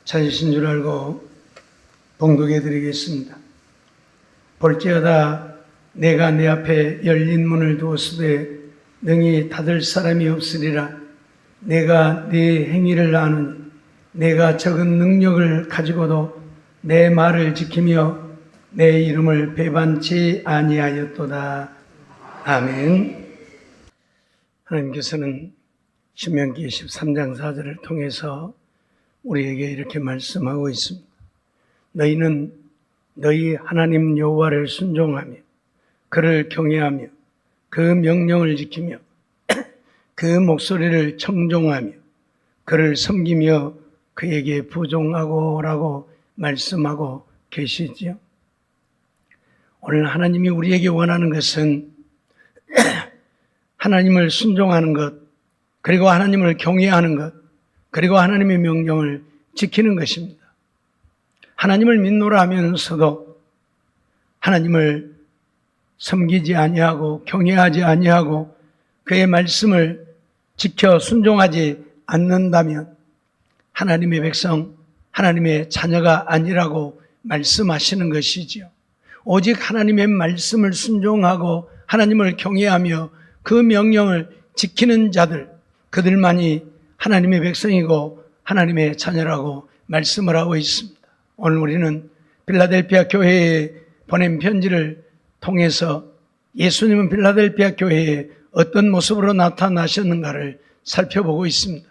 찾으신 줄 알고 봉독해 드리겠습니다. 볼지어다 내가 내 앞에 열린 문을 두었으되 능히 닫을 사람이 없으리라. 내가 네 행위를 아느니 내가 적은 능력을 가지고도 내 말을 지키며 내 이름을 배반치 아니하였도다. 아멘. 하나님께서는 신명기 13장 4절을 통해서 우리에게 이렇게 말씀하고 있습니다. 너희는 너희 하나님 여호와를 순종하며 그를 경외하며 그 명령을 지키며 그 목소리를 청종하며 그를 섬기며 그에게 부종하고라고 말씀하고 계시지요. 오늘 하나님이 우리에게 원하는 것은 하나님을 순종하는 것, 그리고 하나님을 경외하는 것, 그리고 하나님의 명령을 지키는 것입니다. 하나님을 믿노라 하면서도 하나님을 섬기지 아니하고 경외하지 아니하고 그의 말씀을 지켜 순종하지 않는다면 하나님의 백성, 하나님의 자녀가 아니라고 말씀하시는 것이지요. 오직 하나님의 말씀을 순종하고 하나님을 경외하며 그 명령을 지키는 자들, 그들만이 하나님의 백성이고 하나님의 자녀라고 말씀을 하고 있습니다. 오늘 우리는 필라델피아 교회에 보낸 편지를 통해서 예수님은 필라델피아 교회에 어떤 모습으로 나타나셨는가를 살펴보고 있습니다.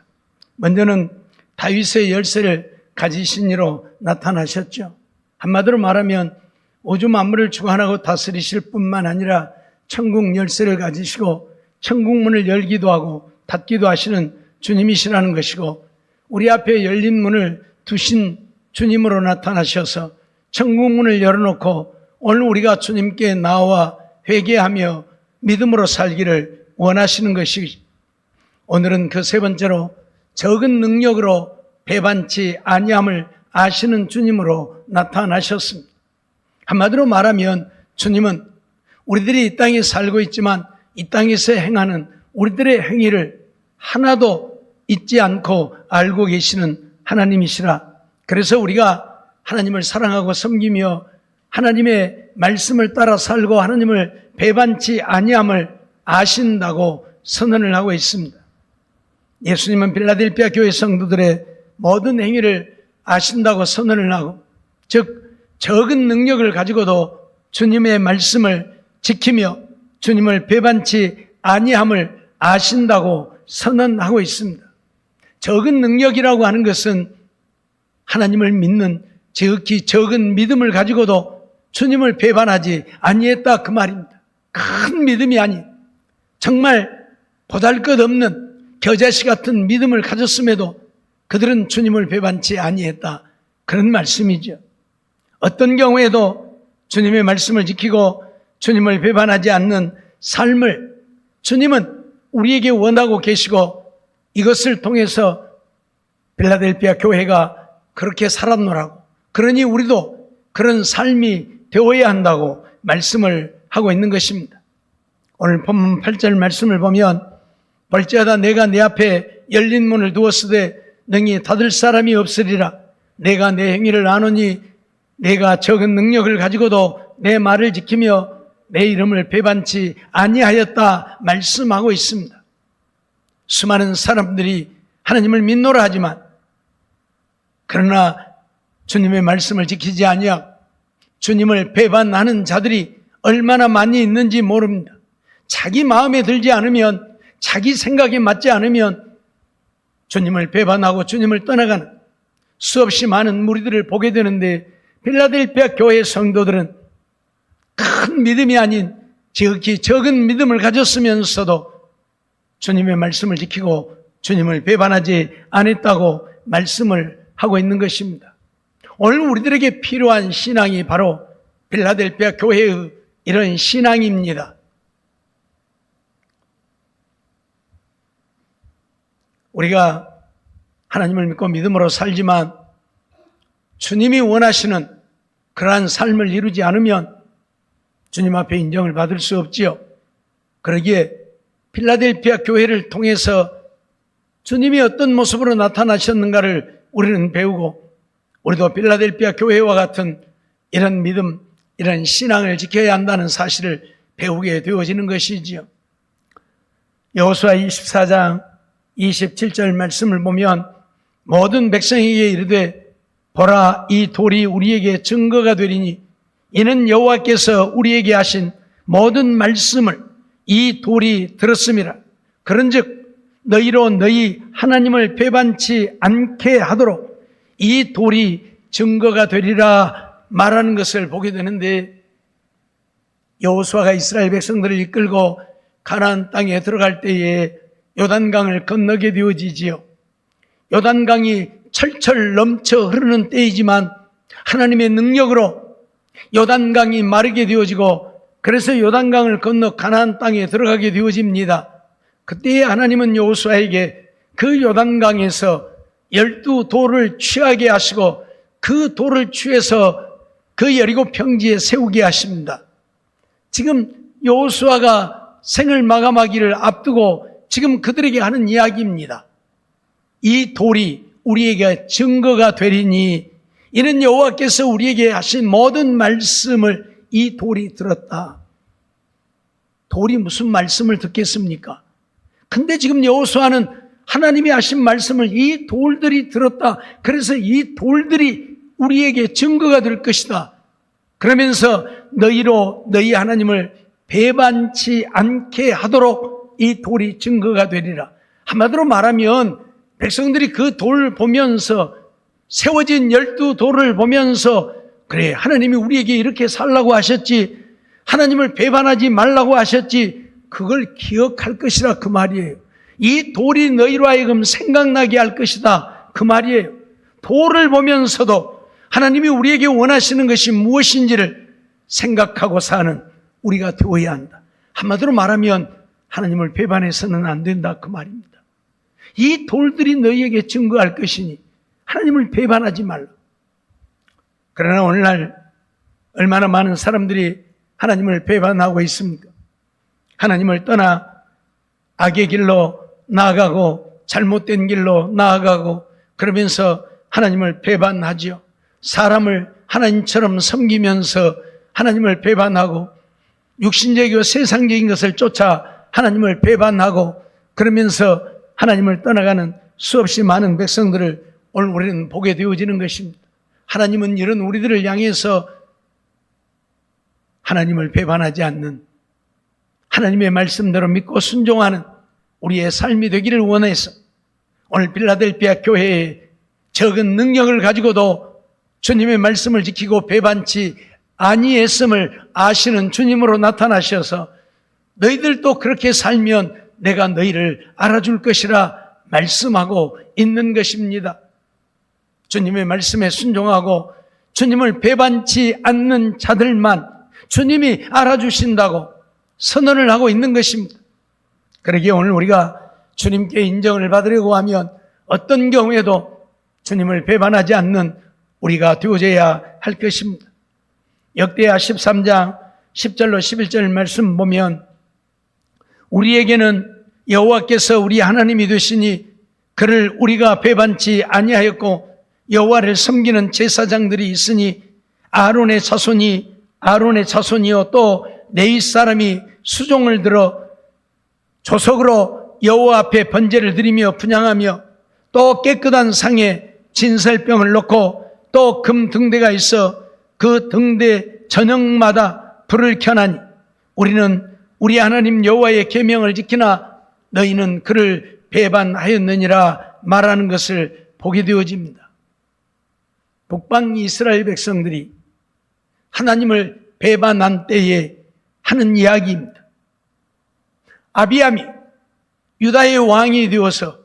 먼저는 다윗의 열쇠를 가지신 이로 나타나셨죠. 한마디로 말하면 우주 만물을 주관하고 다스리실 뿐만 아니라 천국 열쇠를 가지시고 천국 문을 열기도 하고 닫기도 하시는 주님이시라는 것이고, 우리 앞에 열린 문을 두신 주님으로 나타나셔서 천국 문을 열어놓고 오늘 우리가 주님께 나와 회개하며 믿음으로 살기를 원하시는 것이, 오늘은 그 세 번째로 적은 능력으로 배반치 아니함을 아시는 주님으로 나타나셨습니다. 한마디로 말하면 주님은 우리들이 이 땅에 살고 있지만 이 땅에서 행하는 우리들의 행위를 하나도 잊지 않고 알고 계시는 하나님이시라. 그래서 우리가 하나님을 사랑하고 섬기며 하나님의 말씀을 따라 살고 하나님을 배반치 아니함을 아신다고 선언을 하고 있습니다. 예수님은 필라델피아 교회 성도들의 모든 행위를 아신다고 선언을 하고, 즉 적은 능력을 가지고도 주님의 말씀을 지키며 주님을 배반치 아니함을 아신다고 선언하고 있습니다. 적은 능력이라고 하는 것은 하나님을 믿는 지극히 적은 믿음을 가지고도 주님을 배반하지 아니했다 그 말입니다. 큰 믿음이 아닌 정말 보잘것없는 겨자씨 같은 믿음을 가졌음에도 그들은 주님을 배반치 아니했다, 그런 말씀이죠. 어떤 경우에도 주님의 말씀을 지키고 주님을 배반하지 않는 삶을 주님은 우리에게 원하고 계시고, 이것을 통해서 필라델피아 교회가 그렇게 살았노라고, 그러니 우리도 그런 삶이 되어야 한다고 말씀을 하고 있는 것입니다. 오늘 본문 8절 말씀을 보면 볼지어다 내가 내 앞에 열린 문을 두었으되 능히 닫을 사람이 없으리라. 내가 내 행위를 아노니 내가 적은 능력을 가지고도 내 말을 지키며 내 이름을 배반치 아니하였다 말씀하고 있습니다. 수많은 사람들이 하나님을 믿노라 하지만 그러나 주님의 말씀을 지키지 아니하고 주님을 배반하는 자들이 얼마나 많이 있는지 모릅니다. 자기 마음에 들지 않으면, 자기 생각에 맞지 않으면 주님을 배반하고 주님을 떠나가는 수없이 많은 무리들을 보게 되는데, 필라델피아 교회 성도들은 큰 믿음이 아닌 지극히 적은 믿음을 가졌으면서도 주님의 말씀을 지키고 주님을 배반하지 않았다고 말씀을 하고 있는 것입니다. 오늘 우리들에게 필요한 신앙이 바로 필라델피아 교회의 이런 신앙입니다. 우리가 하나님을 믿고 믿음으로 살지만 주님이 원하시는 그러한 삶을 이루지 않으면 주님 앞에 인정을 받을 수 없지요. 그러기에 필라델피아 교회를 통해서 주님이 어떤 모습으로 나타나셨는가를 우리는 배우고, 우리도 필라델피아 교회와 같은 이런 믿음, 이런 신앙을 지켜야 한다는 사실을 배우게 되어지는 것이지요. 여호수아 24장 27절 말씀을 보면 모든 백성에게 이르되 보라 이 돌이 우리에게 증거가 되리니 이는 여호와께서 우리에게 하신 모든 말씀을 이 돌이 들었음이라. 그런즉 너희로 너희 하나님을 배반치 않게 하도록 이 돌이 증거가 되리라 말하는 것을 보게 되는데, 여호수아가 이스라엘 백성들을 이끌고 가나안 땅에 들어갈 때에 요단강을 건너게 되어지지요. 요단강이 철철 넘쳐 흐르는 때이지만 하나님의 능력으로 요단강이 마르게 되어지고, 그래서 요단강을 건너 가나안 땅에 들어가게 되어집니다. 그때에 하나님은 여호수아에게 그 요단강에서 12돌을 취하게 하시고 그 돌을 취해서 그 여리고 평지에 세우게 하십니다. 지금 여호수아가 생을 마감하기를 앞두고 지금 그들에게 하는 이야기입니다. 이 돌이 우리에게 증거가 되리니 이는 여호와께서 우리에게 하신 모든 말씀을 이 돌이 들었다. 돌이 무슨 말씀을 듣겠습니까? 근데 지금 여호수아는 하나님이 하신 말씀을 이 돌들이 들었다. 그래서 이 돌들이 우리에게 증거가 될 것이다. 그러면서 너희로 너희 하나님을 배반치 않게 하도록 이 돌이 증거가 되리라. 한마디로 말하면 백성들이 그 돌을 보면서, 세워진 12돌을 보면서, 그래 하나님이 우리에게 이렇게 살라고 하셨지, 하나님을 배반하지 말라고 하셨지, 그걸 기억할 것이라 그 말이에요. 이 돌이 너희로 하여금 생각나게 할 것이다 그 말이에요. 돌을 보면서도 하나님이 우리에게 원하시는 것이 무엇인지를 생각하고 사는 우리가 되어야 한다. 한마디로 말하면 하나님을 배반해서는 안 된다 그 말입니다. 이 돌들이 너희에게 증거할 것이니 하나님을 배반하지 말라. 그러나 오늘날 얼마나 많은 사람들이 하나님을 배반하고 있습니까? 하나님을 떠나 악의 길로 나아가고 잘못된 길로 나아가고, 그러면서 하나님을 배반하지요. 사람을 하나님처럼 섬기면서 하나님을 배반하고, 육신적이고 세상적인 것을 쫓아 하나님을 배반하고, 그러면서 하나님을 떠나가는 수없이 많은 백성들을 오늘 우리는 보게 되어지는 것입니다. 하나님은 이런 우리들을 향해서 하나님을 배반하지 않는, 하나님의 말씀대로 믿고 순종하는 우리의 삶이 되기를 원해서 오늘 필라델피아 교회에 적은 능력을 가지고도 주님의 말씀을 지키고 배반치 아니했음을 아시는 주님으로 나타나셔서 너희들도 그렇게 살면 내가 너희를 알아줄 것이라 말씀하고 있는 것입니다. 주님의 말씀에 순종하고 주님을 배반치 않는 자들만 주님이 알아주신다고 선언을 하고 있는 것입니다. 그러기에 오늘 우리가 주님께 인정을 받으려고 하면 어떤 경우에도 주님을 배반하지 않는 우리가 되어져야 할 것입니다. 역대하 13장 10절로 11절 말씀 보면 우리에게는 여호와께서 우리 하나님이 되시니 그를 우리가 배반치 아니하였고 여호와를 섬기는 제사장들이 있으니 아론의 자손이요 또 레위 사람이 수종을 들어 조석으로 여호와 앞에 번제를 드리며 분향하며 또 깨끗한 상에 진설병을 놓고 또 금 등대가 있어 그 등대 저녁마다 불을 켜나니 우리는 우리 하나님 여호와의 계명을 지키나 너희는 그를 배반하였느니라 말하는 것을 보게 되어집니다. 북방 이스라엘 백성들이 하나님을 배반한 때에 하는 이야기입니다. 아비암이 유다의 왕이 되어서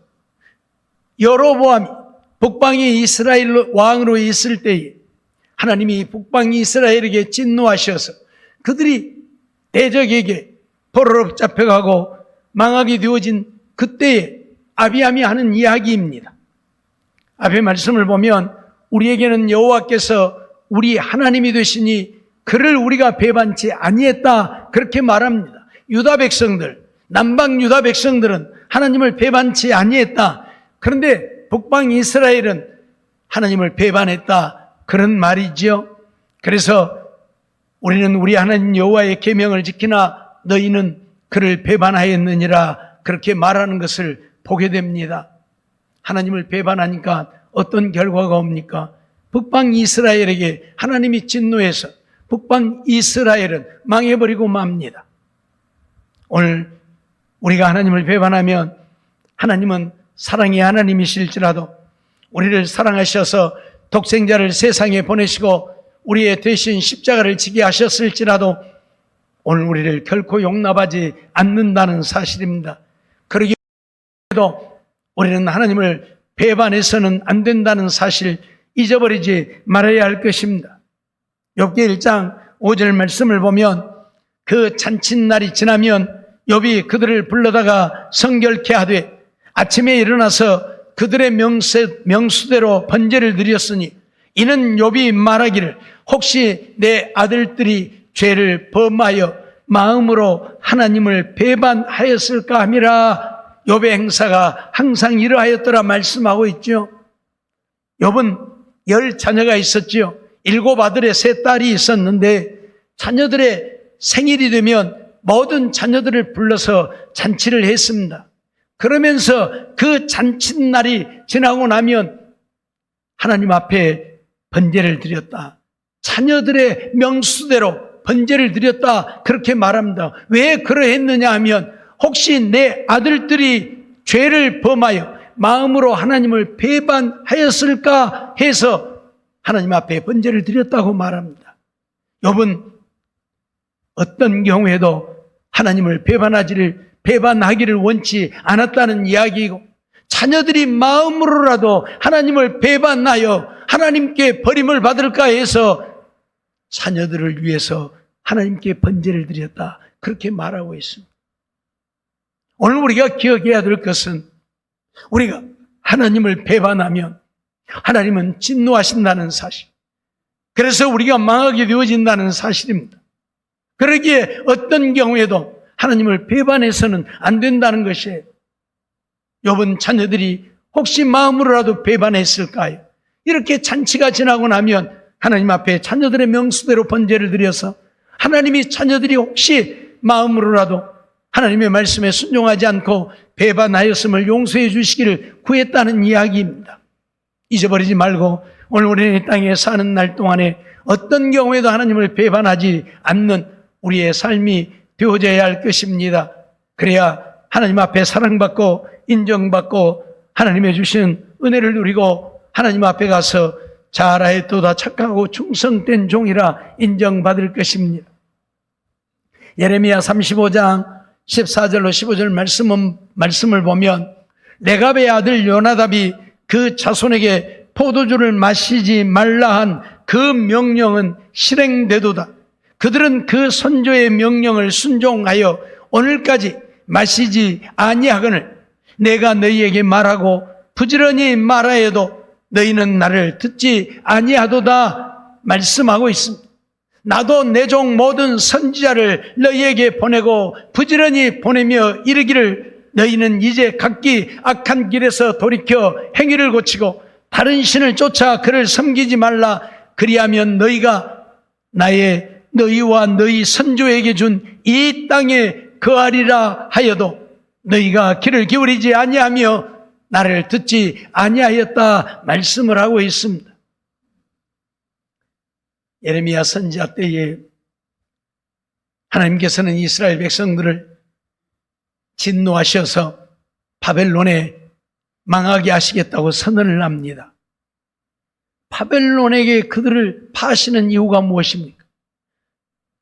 여로보암이 북방의 이스라엘 왕으로 있을 때에 하나님이 북방 이스라엘에게 진노하셔서 그들이 대적에게 포로로 잡혀가고 망하게 되어진 그때에 아비암이 하는 이야기입니다. 앞의 말씀을 보면 우리에게는 여호와께서 우리 하나님이 되시니 그를 우리가 배반치 아니했다 그렇게 말합니다. 유다 백성들, 남방 유다 백성들은 하나님을 배반치 아니했다. 그런데 북방 이스라엘은 하나님을 배반했다, 그런 말이지요. 그래서 우리는 우리 하나님 여호와의 계명을 지키나 너희는 그를 배반하였느니라, 그렇게 말하는 것을 보게 됩니다. 하나님을 배반하니까 어떤 결과가 옵니까? 북방 이스라엘에게 하나님이 진노해서 북방 이스라엘은 망해버리고 맙니다. 오늘 우리가 하나님을 배반하면 하나님은 사랑의 하나님이실지라도 우리를 사랑하셔서 독생자를 세상에 보내시고 우리의 대신 십자가를 지게 하셨을지라도 오늘 우리를 결코 용납하지 않는다는 사실입니다. 그러기도 우리는 하나님을 배반해서는 안 된다는 사실 잊어버리지 말아야 할 것입니다. 욥기 1장 5절 말씀을 보면 그 잔칫날이 지나면 욥이 그들을 불러다가 성결케 하되 아침에 일어나서 그들의 명수대로 번제를 드렸으니 이는 욥이 말하기를 혹시 내 아들들이 죄를 범하여 마음으로 하나님을 배반하였을까 함이라. 욥의 행사가 항상 이러하였더라 말씀하고 있죠. 욥은 10자녀가 있었지요. 7 아들에 3 딸이 있었는데 자녀들의 생일이 되면 모든 자녀들을 불러서 잔치를 했습니다. 그러면서 그 잔칫날이 지나고 나면 하나님 앞에 번제를 드렸다, 자녀들의 명수대로 번제를 드렸다, 그렇게 말합니다. 왜 그러했느냐 하면 혹시 내 아들들이 죄를 범하여 마음으로 하나님을 배반하였을까 해서 하나님 앞에 번제를 드렸다고 말합니다. 욥은 어떤 경우에도 하나님을 배반하기를 원치 않았다는 이야기이고, 자녀들이 마음으로라도 하나님을 배반하여 하나님께 버림을 받을까 해서 자녀들을 위해서 하나님께 번제를 드렸다, 그렇게 말하고 있습니다. 오늘 우리가 기억해야 될 것은 우리가 하나님을 배반하면 하나님은 진노하신다는 사실, 그래서 우리가 망하게 되어진다는 사실입니다. 그러기에 어떤 경우에도 하나님을 배반해서는 안 된다는 것이에요. 욥은 자녀들이 혹시 마음으로라도 배반했을까요? 이렇게 잔치가 지나고 나면 하나님 앞에 자녀들의 명수대로 번제를 드려서 하나님이 자녀들이 혹시 마음으로라도 하나님의 말씀에 순종하지 않고 배반하였음을 용서해 주시기를 구했다는 이야기입니다. 잊어버리지 말고 오늘 우리는 이 땅에 사는 날 동안에 어떤 경우에도 하나님을 배반하지 않는 우리의 삶이 되어져야 할 것입니다. 그래야 하나님 앞에 사랑받고 인정받고 하나님의 주시는 은혜를 누리고 하나님 앞에 가서 잘하였도다 착하고 충성된 종이라 인정받을 것입니다. 예레미야 35장 14절로 15절 말씀을 보면 레갑의 아들 요나답이 그 자손에게 포도주를 마시지 말라 한 그 명령은 실행되도다. 그들은 그 선조의 명령을 순종하여 오늘까지 마시지 아니하거늘 내가 너희에게 말하고 부지런히 말하여도 너희는 나를 듣지 아니하도다 말씀하고 있습니다. 나도 내 종 모든 선지자를 너희에게 보내고 부지런히 보내며 이르기를 너희는 이제 각기 악한 길에서 돌이켜 행위를 고치고 다른 신을 쫓아 그를 섬기지 말라. 그리하면 너희가 너희와 너희 선조에게 준 이 땅에 거하리라 하여도 너희가 귀를 기울이지 아니하며 나를 듣지 아니하였다 말씀을 하고 있습니다. 예레미야 선지자 때에 하나님께서는 이스라엘 백성들을 진노하셔서 바벨론에 망하게 하시겠다고 선언을 합니다. 바벨론에게 그들을 파시는 이유가 무엇입니까?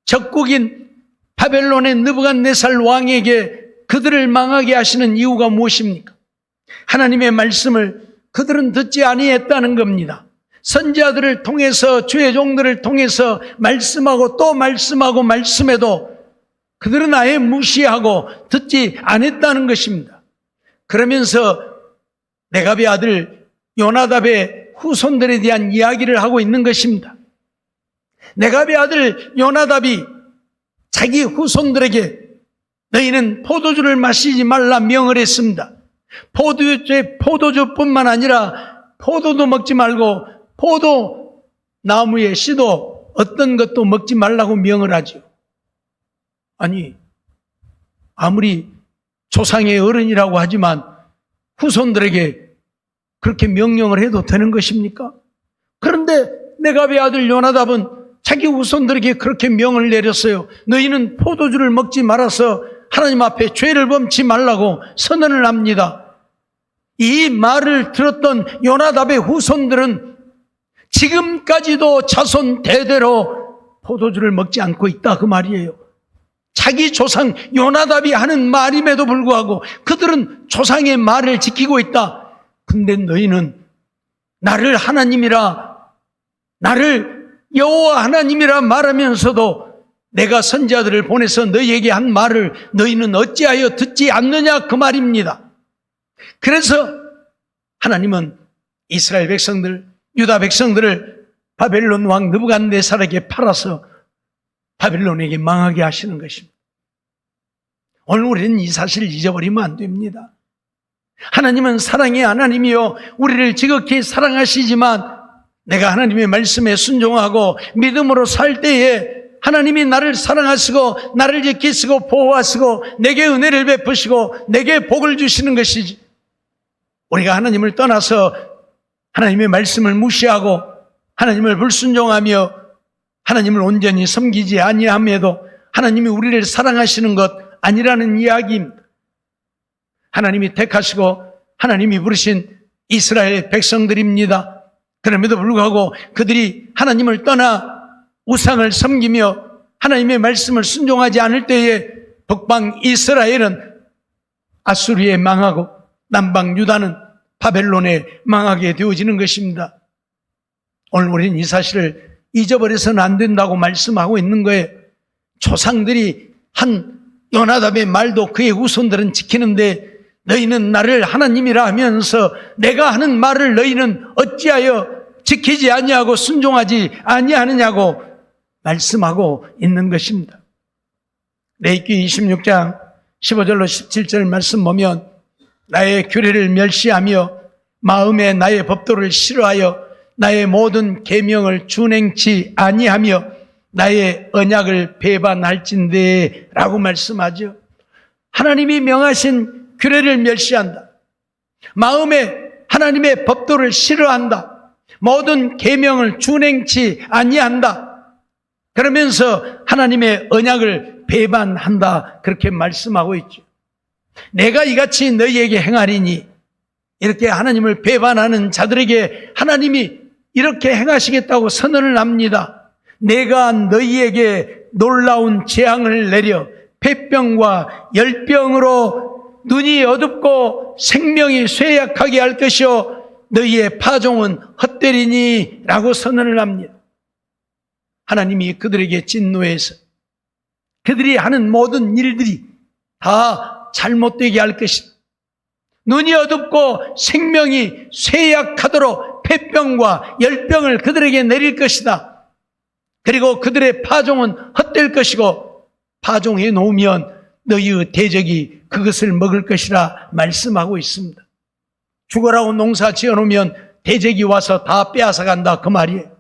적국인 바벨론의 느부갓네살 왕에게 그들을 망하게 하시는 이유가 무엇입니까? 하나님의 말씀을 그들은 듣지 아니했다는 겁니다. 선지자들을 통해서 주의 종들을 통해서 말씀하고 또 말씀하고 말씀해도 그들은 아예 무시하고 듣지 않았다는 것입니다. 그러면서 레갑의 아들 요나답의 후손들에 대한 이야기를 하고 있는 것입니다. 레갑의 아들 요나답이 자기 후손들에게 너희는 포도주를 마시지 말라 명을 했습니다. 포도주뿐만 아니라 포도도 먹지 말고 포도 나무의 씨도 어떤 것도 먹지 말라고 명을 하죠. 아니, 아무리 조상의 어른이라고 하지만 후손들에게 그렇게 명령을 해도 되는 것입니까? 그런데 네갑의 아들 요나답은 자기 후손들에게 그렇게 명을 내렸어요. 너희는 포도주를 먹지 말아서 하나님 앞에 죄를 범치 말라고 선언을 합니다. 이 말을 들었던 요나답의 후손들은 지금까지도 자손 대대로 포도주를 먹지 않고 있다, 그 말이에요. 자기 조상 요나답이 하는 말임에도 불구하고 그들은 조상의 말을 지키고 있다. 근데 너희는 나를 하나님이라, 나를 여호와 하나님이라 말하면서도 내가 선지자들을 보내서 너희에게 한 말을 너희는 어찌하여 듣지 않느냐, 그 말입니다. 그래서 하나님은 이스라엘 백성들, 유다 백성들을 바벨론 왕 느부갓네살에게 팔아서 바벨론에게 망하게 하시는 것입니다. 오늘 우리는 이 사실을 잊어버리면 안 됩니다. 하나님은 사랑의 하나님이요, 우리를 지극히 사랑하시지만 내가 하나님의 말씀에 순종하고 믿음으로 살 때에 하나님이 나를 사랑하시고 나를 지키시고 보호하시고 내게 은혜를 베푸시고 내게 복을 주시는 것이지, 우리가 하나님을 떠나서 하나님의 말씀을 무시하고 하나님을 불순종하며 하나님을 온전히 섬기지 아니함에도 하나님이 우리를 사랑하시는 것 아니라는 이야기입니다. 하나님이 택하시고 하나님이 부르신 이스라엘 백성들입니다. 그럼에도 불구하고 그들이 하나님을 떠나 우상을 섬기며 하나님의 말씀을 순종하지 않을 때에 북방 이스라엘은 아수르에 망하고 남방 유다는 바벨론에 망하게 되어지는 것입니다. 오늘 우리는 이 사실을 잊어버려서는 안 된다고 말씀하고 있는 거예요. 조상들이 한 요나답의 말도 그의 후손들은 지키는데 너희는 나를 하나님이라 하면서 내가 하는 말을 너희는 어찌하여 지키지 아니하고 순종하지 아니하느냐고 말씀하고 있는 것입니다. 레위기 26장 15절로 17절 말씀 보면 나의 규례를 멸시하며 마음에 나의 법도를 싫어하여 나의 모든 계명을 준행치 아니하며 나의 언약을 배반할진대 라고 말씀하죠. 하나님이 명하신 규례를 멸시한다. 마음에 하나님의 법도를 싫어한다. 모든 계명을 준행치 아니한다. 그러면서 하나님의 언약을 배반한다. 그렇게 말씀하고 있죠. 내가 이같이 너희에게 행하리니, 이렇게 하나님을 배반하는 자들에게 하나님이 이렇게 행하시겠다고 선언을 합니다. 내가 너희에게 놀라운 재앙을 내려 폐병과 열병으로 눈이 어둡고 생명이 쇠약하게 할 것이요 너희의 파종은 헛되리니 라고 선언을 합니다. 하나님이 그들에게 진노해서 그들이 하는 모든 일들이 다 잘못되게 할 것이다. 눈이 어둡고 생명이 쇠약하도록 폐병과 열병을 그들에게 내릴 것이다. 그리고 그들의 파종은 헛될 것이고 파종해 놓으면 너희의 대적이 그것을 먹을 것이라 말씀하고 있습니다. 죽어라고 농사 지어놓으면 대적이 와서 다 빼앗아간다, 그 말이에요.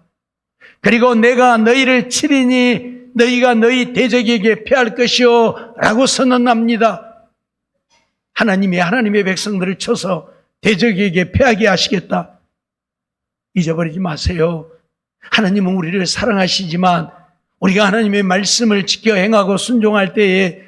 그리고 내가 너희를 치리니 너희가 너희 대적에게 패할 것이요 라고 선언합니다. 하나님이 하나님의 백성들을 쳐서 대적에게 패하게 하시겠다. 잊어버리지 마세요. 하나님은 우리를 사랑하시지만 우리가 하나님의 말씀을 지켜 행하고 순종할 때에,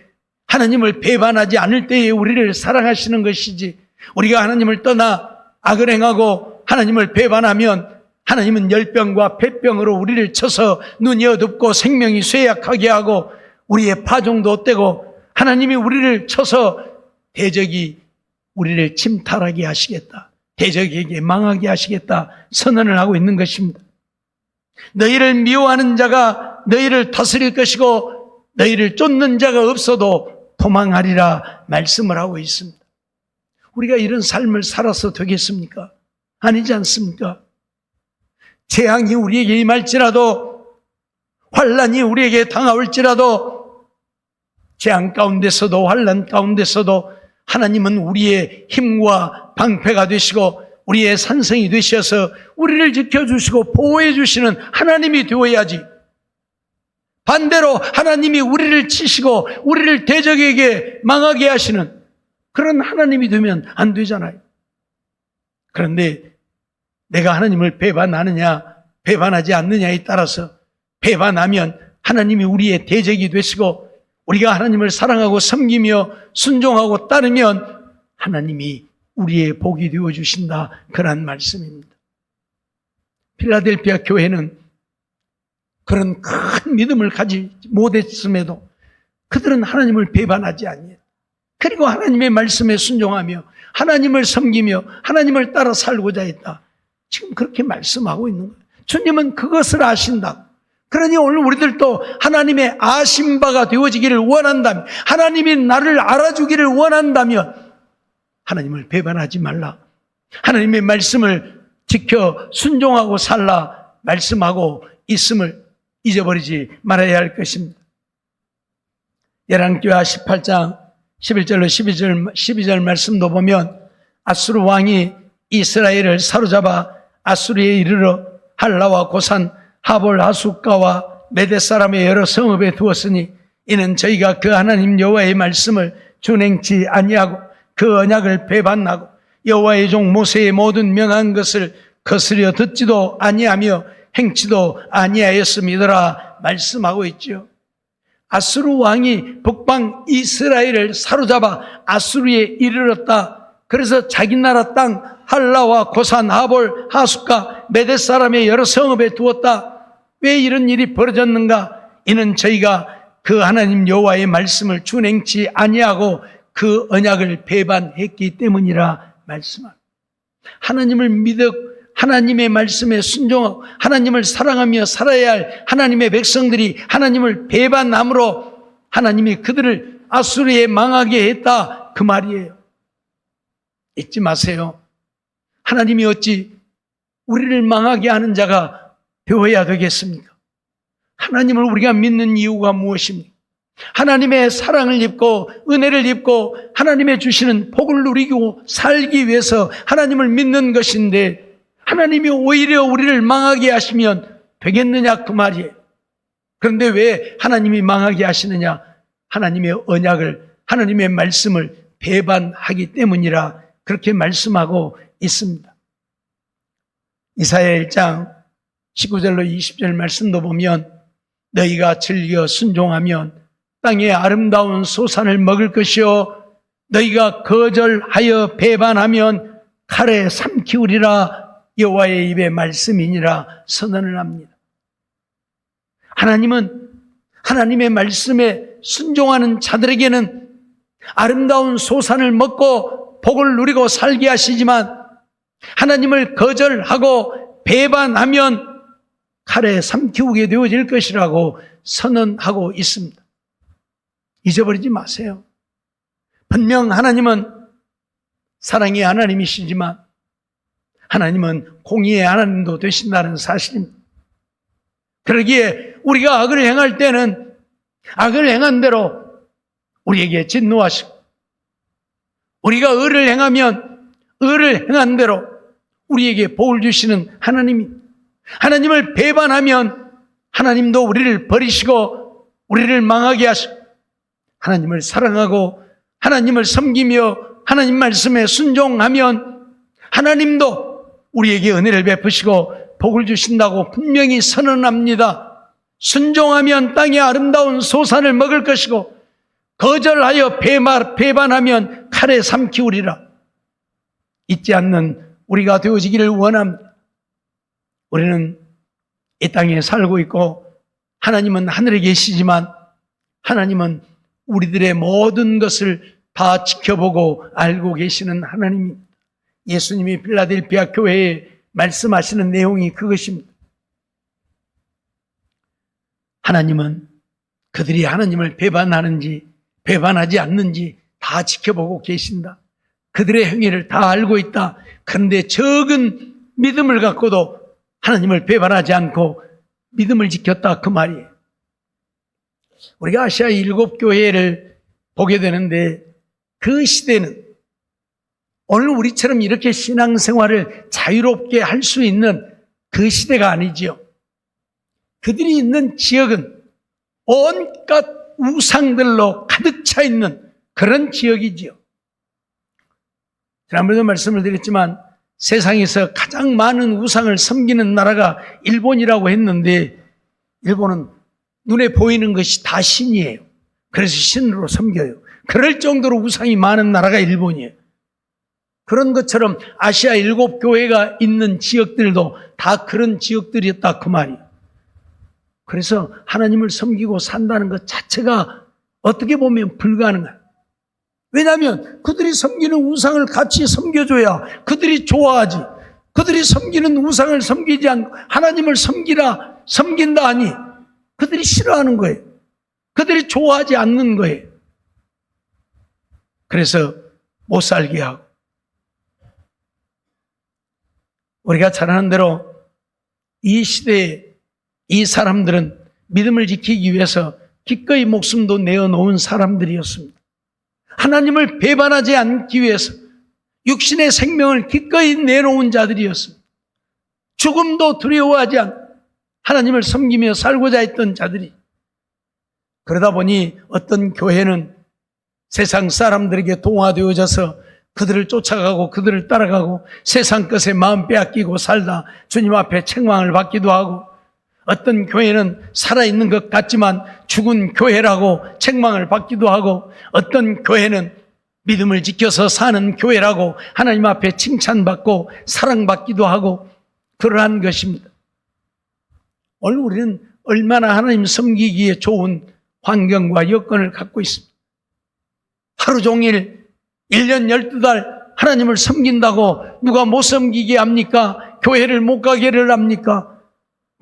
하나님을 배반하지 않을 때에 우리를 사랑하시는 것이지, 우리가 하나님을 떠나 악을 행하고 하나님을 배반하면 하나님은 열병과 폐병으로 우리를 쳐서 눈이 어둡고 생명이 쇠약하게 하고 우리의 파종도 헛되고 하나님이 우리를 쳐서 대적이 우리를 침탈하게 하시겠다, 대적에게 망하게 하시겠다 선언을 하고 있는 것입니다. 너희를 미워하는 자가 너희를 다스릴 것이고 너희를 쫓는 자가 없어도 도망하리라 말씀을 하고 있습니다. 우리가 이런 삶을 살아서 되겠습니까? 아니지 않습니까? 재앙이 우리에게 임할지라도, 환난이 우리에게 당할지라도, 재앙 가운데서도 환난 가운데서도 하나님은 우리의 힘과 방패가 되시고 우리의 산성이 되셔서 우리를 지켜주시고 보호해 주시는 하나님이 되어야지, 반대로 하나님이 우리를 치시고 우리를 대적에게 망하게 하시는 그런 하나님이 되면 안 되잖아요. 그런데 내가 하나님을 배반하느냐 배반하지 않느냐에 따라서, 배반하면 하나님이 우리의 대적이 되시고, 우리가 하나님을 사랑하고 섬기며 순종하고 따르면 하나님이 우리의 복이 되어주신다, 그런 말씀입니다. 필라델피아 교회는 그런 큰 믿음을 가지지 못했음에도 그들은 하나님을 배반하지 아니에요. 그리고 하나님의 말씀에 순종하며 하나님을 섬기며 하나님을 따라 살고자 했다. 지금 그렇게 말씀하고 있는 거예요. 주님은 그것을 아신다. 그러니 오늘 우리들도 하나님의 아신 바가 되어지기를 원한다면, 하나님이 나를 알아주기를 원한다면 하나님을 배반하지 말라. 하나님의 말씀을 지켜 순종하고 살라 말씀하고 있음을 잊어버리지 말아야 할 것입니다. 열왕기하 18장 11절로 12절 말씀도 보면, 아수르 왕이 이스라엘을 사로잡아 아수르에 이르러 할라와 고산, 하볼, 하숫가와 메대 사람의 여러 성읍에 두었으니, 이는 저희가 그 하나님 여호와의 말씀을 준행치 아니하고 그 언약을 배반하고 여호와의 종 모세의 모든 명한 것을 거스려 듣지도 아니하며 행치도 아니하였음이더라 말씀하고 있죠. 아수르 왕이 북방 이스라엘을 사로잡아 아수르에 이르렀다. 그래서 자기 나라 땅 할라와 고산, 하볼, 하숫가, 메대 사람의 여러 성읍에 두었다. 왜 이런 일이 벌어졌는가? 이는 저희가 그 하나님 여호와의 말씀을 준행치 아니하고 그 언약을 배반했기 때문이라 말씀합니다. 하나님을 믿어 하나님의 말씀에 순종하고 하나님을 사랑하며 살아야 할 하나님의 백성들이 하나님을 배반함으로 하나님이 그들을 아수르에 망하게 했다, 그 말이에요. 잊지 마세요. 하나님이 어찌 우리를 망하게 하는 자가 되어야 되겠습니까? 하나님을 우리가 믿는 이유가 무엇입니까? 하나님의 사랑을 입고 은혜를 입고 하나님의 주시는 복을 누리고 살기 위해서 하나님을 믿는 것인데, 하나님이 오히려 우리를 망하게 하시면 되겠느냐, 그 말이에요. 그런데 왜 하나님이 망하게 하시느냐? 하나님의 언약을, 하나님의 말씀을 배반하기 때문이라 그렇게 말씀하고 있습니다. 이사야 1장 19절로 20절 말씀도 보면, 너희가 즐겨 순종하면 땅의 아름다운 소산을 먹을 것이요 너희가 거절하여 배반하면 칼에 삼키우리라 여호와의 입의 말씀이니라 선언을 합니다. 하나님은 하나님의 말씀에 순종하는 자들에게는 아름다운 소산을 먹고 복을 누리고 살게 하시지만, 하나님을 거절하고 배반하면 칼에 삼키우게 되어질 것이라고 선언하고 있습니다. 잊어버리지 마세요. 분명 하나님은 사랑의 하나님이시지만 하나님은 공의의 하나님도 되신다는 사실입니다. 그러기에 우리가 악을 행할 때는 악을 행한 대로 우리에게 진노하시고, 우리가 의를 행하면 의를 행한 대로 우리에게 복을 주시는 하나님입니다. 하나님을 배반하면 하나님도 우리를 버리시고 우리를 망하게 하시고, 하나님을 사랑하고 하나님을 섬기며 하나님 말씀에 순종하면 하나님도 우리에게 은혜를 베푸시고 복을 주신다고 분명히 선언합니다. 순종하면 땅의 아름다운 소산을 먹을 것이고 거절하여 배반하면 칼에 삼키우리라. 잊지 않는 우리가 되어지기를 원합니다. 우리는 이 땅에 살고 있고 하나님은 하늘에 계시지만 하나님은 우리들의 모든 것을 다 지켜보고 알고 계시는 하나님입니다. 예수님이 필라델피아 교회에 말씀하시는 내용이 그것입니다. 하나님은 그들이 하나님을 배반하는지 배반하지 않는지 다 지켜보고 계신다. 그들의 행위를 다 알고 있다. 그런데 적은 믿음을 갖고도 하나님을 배반하지 않고 믿음을 지켰다, 그 말이에요. 우리가 아시아 7교회를 보게 되는데 그 시대는 오늘 우리처럼 이렇게 신앙생활을 자유롭게 할 수 있는 그 시대가 아니지요. 그들이 있는 지역은 온갖 우상들로 가득 차 있는 그런 지역이지요. 지난번에도 말씀을 드렸지만 세상에서 가장 많은 우상을 섬기는 나라가 일본이라고 했는데, 일본은 눈에 보이는 것이 다 신이에요. 그래서 신으로 섬겨요. 그럴 정도로 우상이 많은 나라가 일본이에요. 그런 것처럼 아시아 7교회가 있는 지역들도 다 그런 지역들이었다 그 말이에요. 그래서 하나님을 섬기고 산다는 것 자체가 어떻게 보면 불가능해요. 왜냐하면 그들이 섬기는 우상을 같이 섬겨줘야 그들이 좋아하지. 그들이 섬기는 우상을 섬기지 않고 하나님을 섬긴다 하니 그들이 싫어하는 거예요. 그들이 좋아하지 않는 거예요. 그래서 못 살게 하고, 우리가 잘 아는 대로 이 시대에 이 사람들은 믿음을 지키기 위해서 기꺼이 목숨도 내어놓은 사람들이었습니다. 하나님을 배반하지 않기 위해서 육신의 생명을 기꺼이 내놓은 자들이었습니다. 죽음도 두려워하지 않고 하나님을 섬기며 살고자 했던 자들이, 그러다 보니 어떤 교회는 세상 사람들에게 동화되어져서 그들을 쫓아가고 그들을 따라가고 세상 것에 마음 빼앗기고 살다 주님 앞에 책망을 받기도 하고, 어떤 교회는 살아있는 것 같지만 죽은 교회라고 책망을 받기도 하고, 어떤 교회는 믿음을 지켜서 사는 교회라고 하나님 앞에 칭찬받고 사랑받기도 하고, 그러한 것입니다. 오늘 우리는 얼마나 하나님 섬기기에 좋은 환경과 여건을 갖고 있습니다. 하루 종일 1년 12달 하나님을 섬긴다고 누가 못 섬기게 합니까? 교회를 못 가게를 합니까?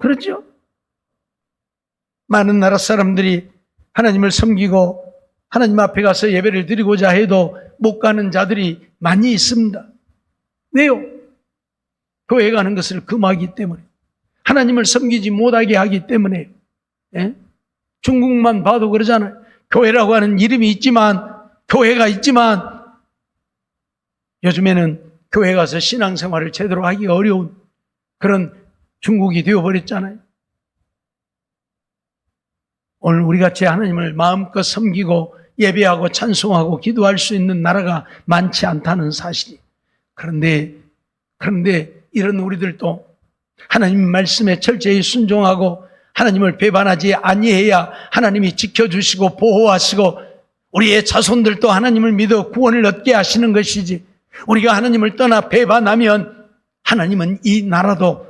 그렇죠? 많은 나라 사람들이 하나님을 섬기고 하나님 앞에 가서 예배를 드리고자 해도 못 가는 자들이 많이 있습니다. 왜요? 교회 가는 것을 금하기 때문에, 하나님을 섬기지 못하게 하기 때문에. 중국만 봐도 그러잖아요. 교회라고 하는 이름이 있지만, 교회가 있지만 요즘에는 교회 가서 신앙생활을 제대로 하기 어려운 그런 중국이 되어버렸잖아요. 오늘 우리같이 하나님을 마음껏 섬기고 예배하고 찬송하고 기도할 수 있는 나라가 많지 않다는 사실이. 그런데 이런 우리들도 하나님 말씀에 철저히 순종하고 하나님을 배반하지 아니해야 하나님이 지켜주시고 보호하시고 우리의 자손들도 하나님을 믿어 구원을 얻게 하시는 것이지, 우리가 하나님을 떠나 배반하면 하나님은 이 나라도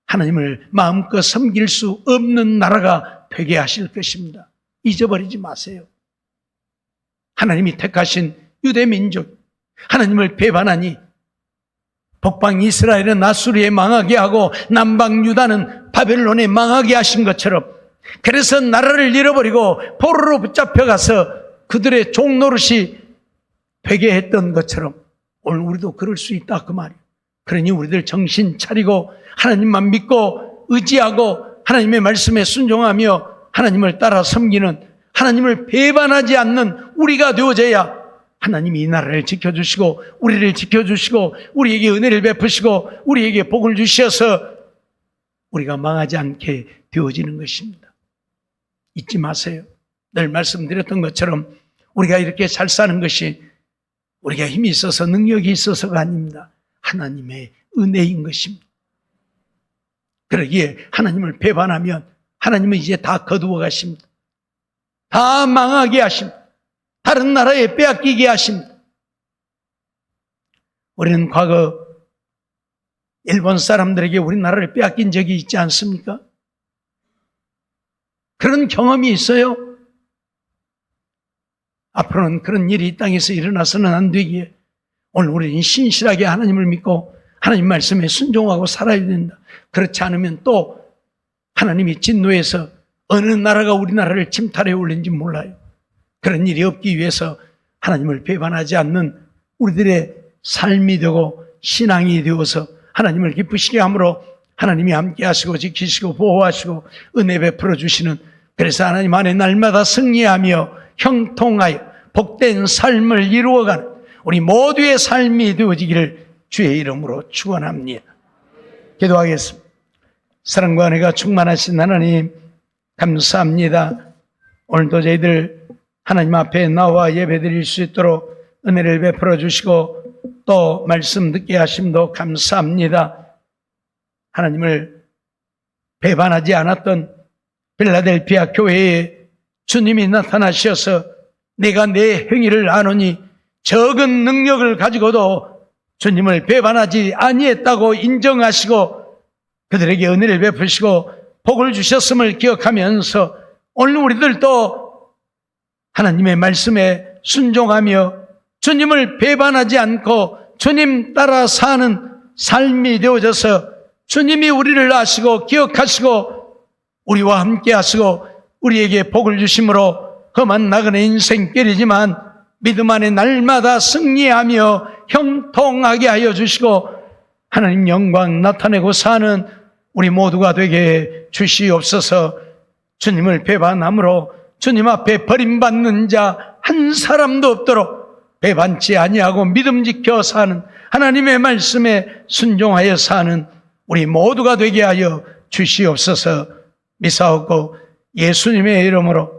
하나님을 마음껏 섬길 수 없는 나라가 되게 하실 것입니다. 잊어버리지 마세요. 하나님이 택하신 유대 민족, 하나님을 배반하니 북방 이스라엘은 아수리에 망하게 하고 남방 유다는 바벨론에 망하게 하신 것처럼, 그래서 나라를 잃어버리고 포로로 붙잡혀가서 그들의 종노릇이 되게 했던 것처럼 오늘 우리도 그럴 수 있다 그 말이에요. 그러니 우리들 정신 차리고 하나님만 믿고 의지하고 하나님의 말씀에 순종하며 하나님을 따라 섬기는, 하나님을 배반하지 않는 우리가 되어져야 하나님이 이 나라를 지켜주시고 우리를 지켜주시고 우리에게 은혜를 베푸시고 우리에게 복을 주셔서 우리가 망하지 않게 되어지는 것입니다. 잊지 마세요. 늘 말씀드렸던 것처럼 우리가 이렇게 잘 사는 것이 우리가 힘이 있어서 능력이 있어서가 아닙니다. 하나님의 은혜인 것입니다. 그러기에 하나님을 배반하면 하나님은 이제 다 거두어 가십니다. 다 망하게 하십니다. 다른 나라에 빼앗기게 하십니다. 우리는 과거 일본 사람들에게 우리나라를 빼앗긴 적이 있지 않습니까? 그런 경험이 있어요. 앞으로는 그런 일이 이 땅에서 일어나서는 안 되기에 오늘 우리는 신실하게 하나님을 믿고 하나님 말씀에 순종하고 살아야 된다. 그렇지 않으면 또 하나님이 진노해서 어느 나라가 우리나라를 침탈해 올린지 몰라요. 그런 일이 없기 위해서 하나님을 배반하지 않는 우리들의 삶이 되고 신앙이 되어서 하나님을 기쁘시게 함으로 하나님이 함께 하시고 지키시고 보호하시고 은혜 베풀어 주시는, 그래서 하나님 안에 날마다 승리하며 형통하여 복된 삶을 이루어가는 우리 모두의 삶이 되어지기를 주의 이름으로 축원합니다. 기도하겠습니다. 사랑과 은혜가 충만하신 하나님 감사합니다. 오늘도 저희들 하나님 앞에 나와 예배드릴 수 있도록 은혜를 베풀어 주시고 또 말씀 듣게 하심도 감사합니다. 하나님을 배반하지 않았던 필라델피아 교회에 주님이 나타나셔서 내가 내 행위를 아노니 적은 능력을 가지고도 주님을 배반하지 아니했다고 인정하시고 그들에게 은혜를 베푸시고 복을 주셨음을 기억하면서 오늘 우리들도 하나님의 말씀에 순종하며 주님을 배반하지 않고 주님 따라 사는 삶이 되어져서 주님이 우리를 아시고 기억하시고 우리와 함께 하시고 우리에게 복을 주심으로 험한 나그네 인생길이지만 믿음 안에 날마다 승리하며 형통하게 하여 주시고 하나님 영광 나타내고 사는 우리 모두가 되게 주시옵소서. 주님을 배반함으로 주님 앞에 버림받는 자 한 사람도 없도록 배반치 아니하고 믿음 지켜 사는 하나님의 말씀에 순종하여 사는 우리 모두가 되게 하여 주시옵소서. 미사옵고 예수님의 이름으로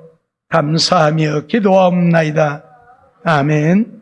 감사하며 기도하옵나이다. 아멘.